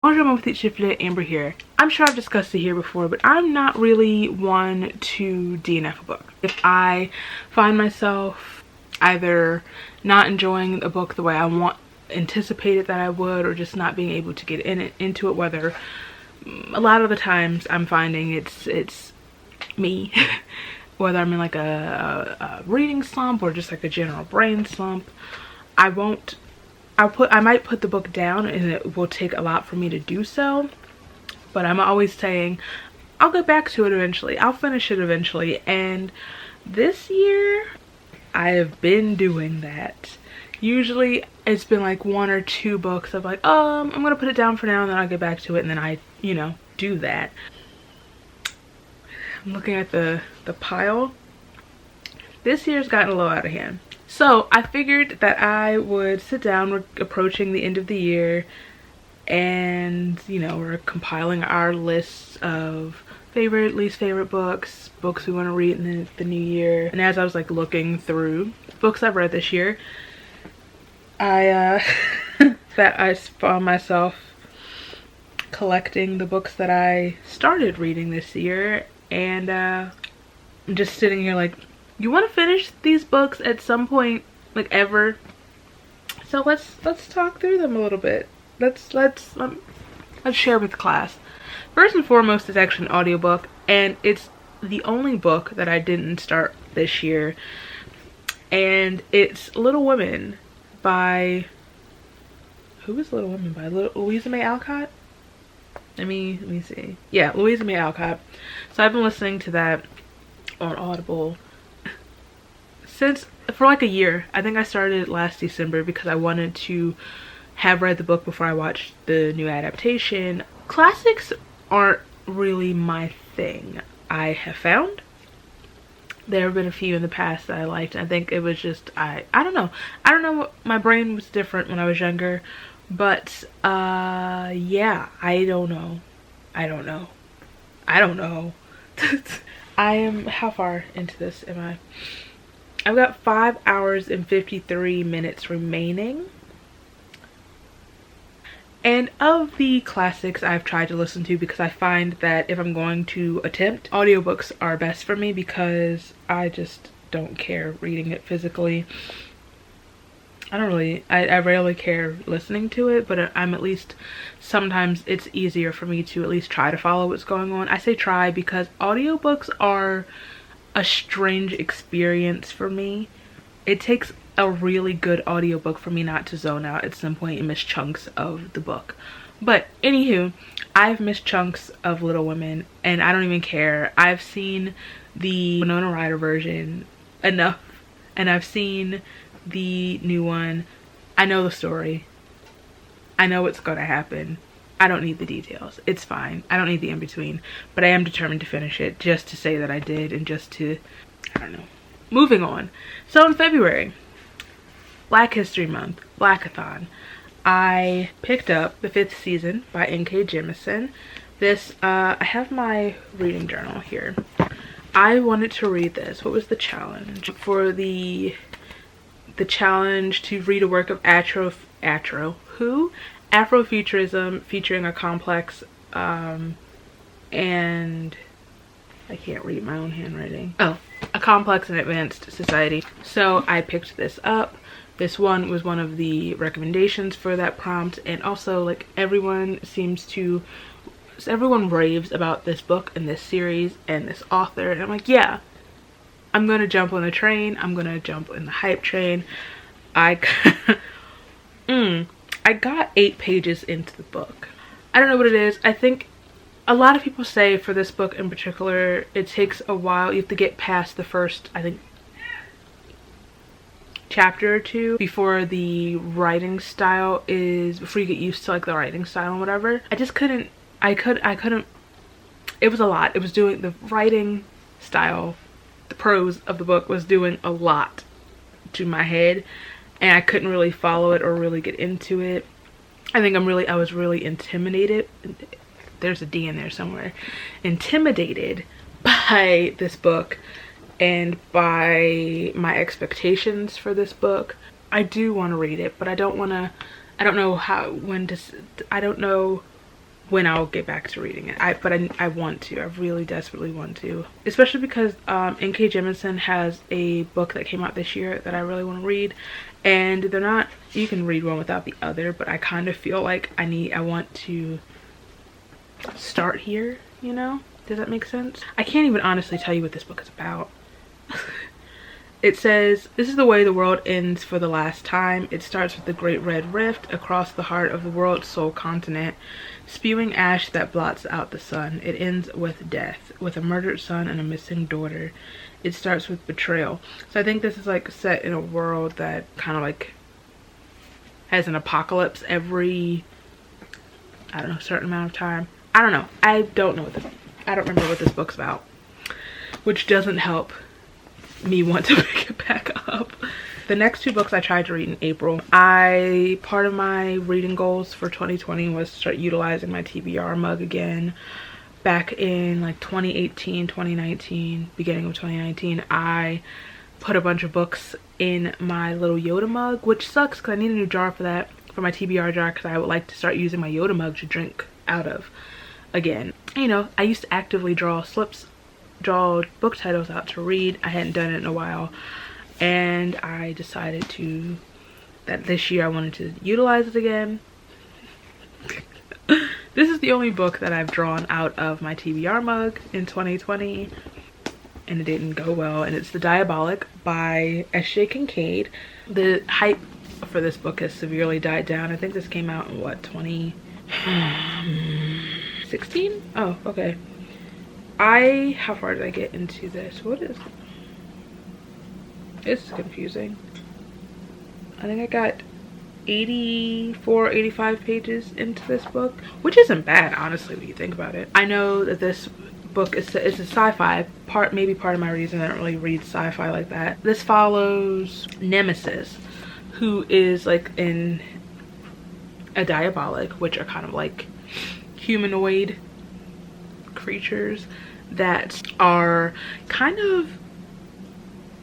Bonjour, mon petit chiflet, Amber here. I'm sure I've discussed it here before, but I'm not really one to DNF a book. If I find myself either not enjoying a book the way I anticipated that I would, or just not being able to get into it, whether a lot of the times I'm finding it's me, whether I'm in like a reading slump or just like a general brain slump, I might put the book down, and it will take a lot for me to do so, but I'm always saying I'll get back to it eventually, I'll finish it eventually. And this year I have been doing that. Usually it's been like one or two books of like, I'm gonna put it down for now and then I'll get back to it, and then I do that. I'm looking at the pile. This year's gotten a little out of hand. So I figured that I would sit down. We're approaching the end of the year, and we're compiling our lists of favorite, least favorite books we want to read in the new year. And as I was like looking through books I've read this year, I found myself collecting the books that I started reading this year, and I'm just sitting here like, you want to finish these books at some point, like ever. So let's talk through them a little bit. Let's share with the class. First and foremost, it's actually an audiobook, and it's the only book that I didn't start this year, and it's Little Women by, who is Little Women by? Louisa May Alcott? Let me see. Yeah, Louisa May Alcott. So I've been listening to that on Audible for like a year. I think I started last December because I wanted to have read the book before I watched the new adaptation. Classics aren't really my thing, I have found. There have been a few in the past that I liked. I think it was just, I don't know, my brain was different when I was younger, but yeah, I don't know. I am, how far into this am I? I've got 5 hours and 53 minutes remaining. And of the classics I've tried to listen to, because I find that if I'm going to attempt, audiobooks are best for me because I just don't care reading it physically. I rarely care listening to it, but I'm at least, sometimes it's easier for me to at least try to follow what's going on. I say try because audiobooks are a strange experience for me. It takes a really good audiobook for me not to zone out at some point and miss chunks of the book. But anywho, I've missed chunks of Little Women, and I don't even care. I've seen the Winona Ryder version enough, and I've seen the new one. I know the story. I know what's gonna happen. I don't need the details. It's fine. I don't need the in-between. But I am determined to finish it, just to say that I did, and just to, I don't know. Moving on. So in February, Black History Month, Blackathon, I picked up the 5th season by N.K. Jemisin. This, I have my reading journal here. I wanted to read this. What was the challenge? For the challenge to read a work of Afrofuturism featuring a complex, and I can't read my own handwriting. A complex and advanced society. So I picked this up. This one was one of the recommendations for that prompt, and also like everyone raves about this book and this series and this author, and I'm like, yeah, I'm gonna jump on the train. I'm gonna jump in the hype train. I got 8 pages into the book. I don't know what it is. I think a lot of people say for this book in particular, it takes a while. You have to get past the first, I think, chapter or 2 before the writing style before you get used to like the writing style and whatever. I couldn't, it was a lot. It was doing the writing style, the prose of the book was doing a lot to my head, and I couldn't really follow it or really get into it. I think I was really intimidated. There's a D in there somewhere. Intimidated by this book and by my expectations for this book. I do want to read it, but I don't know when I'll get back to reading it. I want to. I really desperately want to. Especially because N.K. Jemisin has a book that came out this year that I really want to read. And they're not, you can read one without the other, but I kind of feel like I want to start here, you know? Does that make sense? I can't even honestly tell you what this book is about. It says, this is the way the world ends for the last time. It starts with the Great Red Rift across the heart of the world's sole continent, spewing ash that blots out the sun. It ends with death, with a murdered son and a missing daughter. It starts with betrayal. So I think this is like set in a world that kind of like has an apocalypse every, I don't know, certain amount of time. I don't know. I don't remember what this book's about, which doesn't help me want to pick it back up. The next 2 books I tried to read in April. Part of my reading goals for 2020 was to start utilizing my TBR mug again. Back in like 2018, 2019, beginning of 2019, I put a bunch of books in my little Yoda mug, which sucks because I need a new jar for that, for my TBR jar, because I would like to start using my Yoda mug to drink out of again. You know, I used to actively draw book titles out to read. I hadn't done it in a while, and I decided that this year I wanted to utilize it again. This is the only book that I've drawn out of my TBR mug in 2020, and it didn't go well, and it's The Diabolic by S.J. Kincaid. The hype for this book has severely died down. I think this came out in what, 2016? Oh, okay. How far did I get into this? What is, it's confusing. I think I got 85 pages into this book, which isn't bad, honestly, when you think about it. I know that this book is a sci-fi maybe part of my reason I don't really read sci-fi like that. This follows Nemesis, who is like in a Diabolic, which are kind of like humanoid creatures that are kind of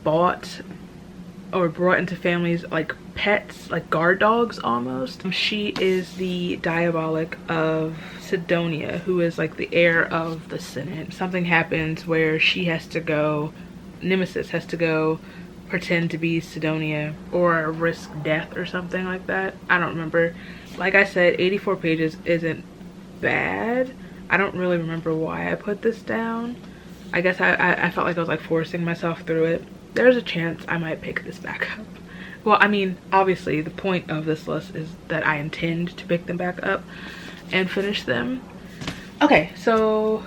bought or brought into families like pets, like guard dogs almost. She is the Diabolic of Sidonia, who is like the heir of the Senate. Something happens where Nemesis has to go pretend to be Sidonia or risk death or something like that. I don't remember. Like I said, 84 pages isn't bad. I don't really remember why I put this down. I guess I felt like I was like forcing myself through it. There's a chance I might pick this back up. Well, I mean, obviously the point of this list is that I intend to pick them back up and finish them. Okay, so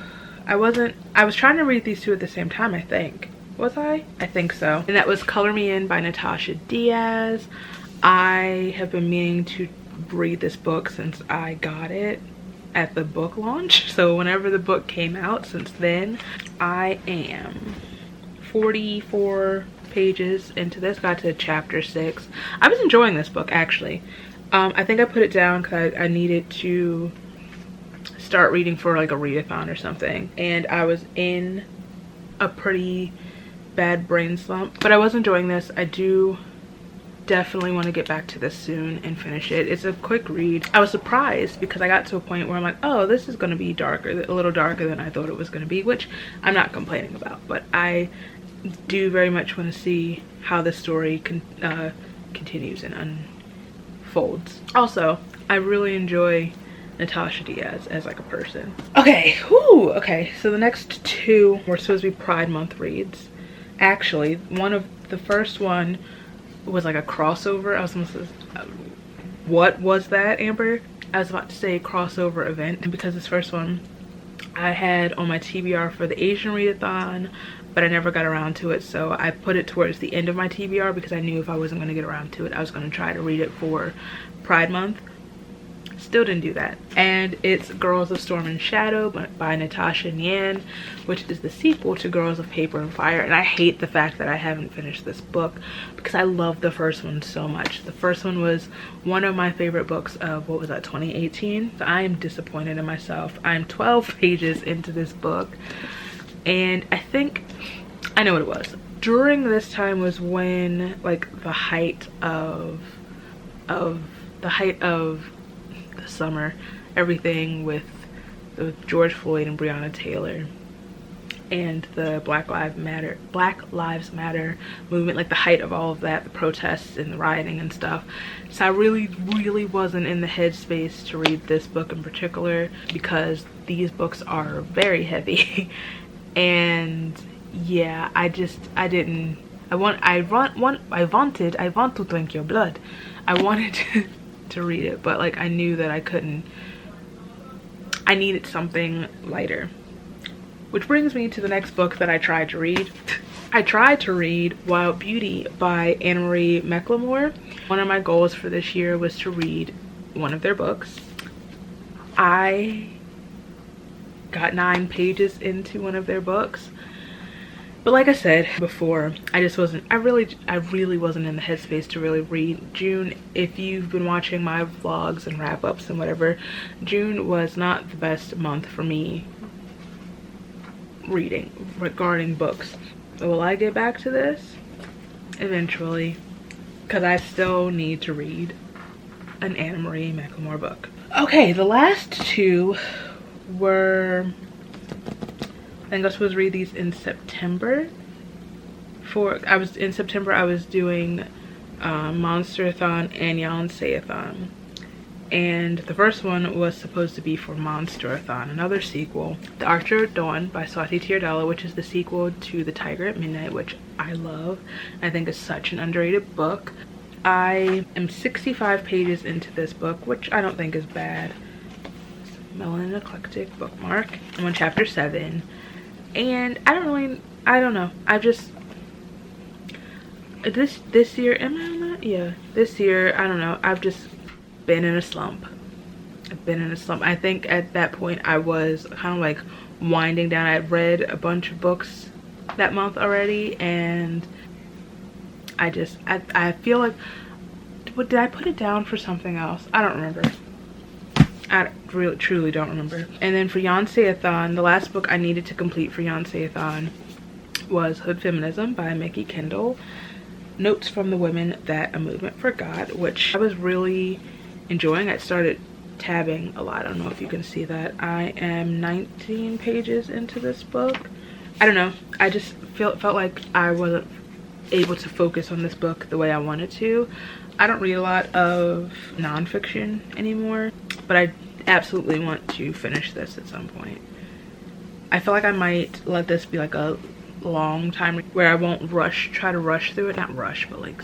I was trying to read these 2 at the same time, I think. Was I? I think so. And that was Color Me In by Natasha Diaz. I have been meaning to read this book since I got it at the book launch. So whenever the book came out, since then, I am 44 pages into this. Got to chapter 6. I was enjoying this book, actually. I think I put it down because I needed to start reading for like a readathon or something, and I was in a pretty bad brain slump, but I was enjoying this. I do definitely want to get back to this soon and finish it. It's a quick read. I was surprised because I got to a point where I'm like, oh, this is going to be darker, a little darker than I thought it was going to be, which I'm not complaining about, but I do very much want to see how the story continues and unfolds. Also, I really enjoy Natasha Diaz as like a person. Okay, whoo, okay, so the next 2 were supposed to be Pride Month reads. Actually, the first one was like a crossover. I was almost, what was that, Amber? I was about to say crossover event, and because this first one I had on my TBR for the Asian readathon, but I never got around to it, so I put it towards the end of my TBR because I knew if I wasn't going to get around to it, I was going to try to read it for Pride Month. Still didn't do that. And it's Girls of Storm and Shadow by Natasha Nyan, which is the sequel to Girls of Paper and Fire. And I hate the fact that I haven't finished this book because I love the first one so much. The first one was one of my favorite books of, what was that, 2018? So I am disappointed in myself. I'm 12 pages into this book, and I think I know what it was. During this time was when like the height of the summer, everything with with George Floyd and Breonna Taylor and the Black Lives Matter movement, like the height of all of that, the protests and the rioting and stuff. So I really wasn't in the headspace to read this book in particular, because these books are very heavy. And yeah, I want to drink your blood. I wanted to read it, but like I knew that I couldn't. I needed something lighter. Which brings me to the next book that I tried to read. I tried to read Wild Beauty by Anne-Marie McLemore. One of my goals for this year was to read one of their books. I got 9 pages into one of their books. But like I said before, I really wasn't in the headspace to really read. June, if you've been watching my vlogs and wrap-ups and whatever, June was not the best month for me reading regarding books. Will I get back to this eventually? Because I still need to read an Anne-Marie McLemore book. Okay, the last 2 were, I think I was supposed to read these in September. In September I was doing Monster-a-thon and Yonsei-a-thon. And the first one was supposed to be for Monster-a-thon, another sequel. The Archer at Dawn by Swati Teardella, which is the sequel to The Tiger at Midnight, which I love. I think is such an underrated book. I am 65 pages into this book, which I don't think is bad. Melanin Eclectic bookmark. I'm on chapter 7. And I don't know. This year, am I on that? Yeah. This year, I don't know. I've just been in a slump. I think at that point I was kind of like winding down. I had read a bunch of books that month already, and I feel like, did I put it down for something else? I don't remember. I really truly don't remember. And then for Yonsei-a-thon, the last book I needed to complete for Yonsei-a-thon was Hood Feminism by Mickey Kendall. Notes from the Women That a Movement for God, which I was really enjoying. I started tabbing a lot. I don't know if you can see that. I am 19 pages into this book. I don't know. I just felt like I wasn't able to focus on this book the way I wanted to. I don't read a lot of nonfiction anymore, but I absolutely want to finish this at some point. I feel like I might let this be like a long time where I won't try to rush through it. Not rush, but like,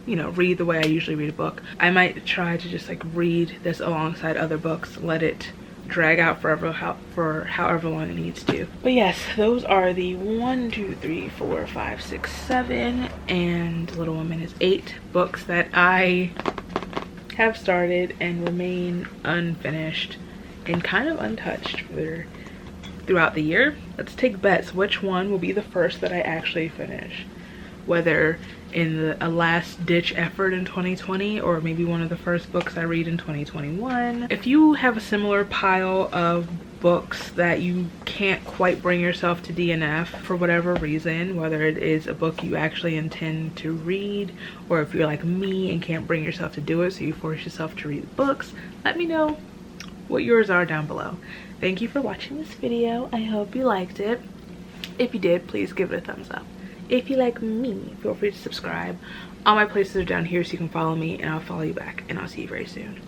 you know, read the way I usually read a book. I might try to just like read this alongside other books, let it drag out for however long it needs to. But yes, those are the 1, 2, 3, 4, 5, 6, 7, and Little Women is 8 books that I have started and remain unfinished and kind of untouched throughout the year. Let's take bets. Which one will be the first that I actually finish? Whether in a last ditch effort in 2020, or maybe one of the first books I read in 2021. If you have a similar pile of books that you can't quite bring yourself to DNF for whatever reason, whether it is a book you actually intend to read, or if you're like me and can't bring yourself to do it, so you force yourself to read books, let me know what yours are down below. Thank you for watching this video. I hope you liked it. If you did, please give it a thumbs up. If you like me, feel free to subscribe. All my places are down here so you can follow me, and I'll follow you back, and I'll see you very soon.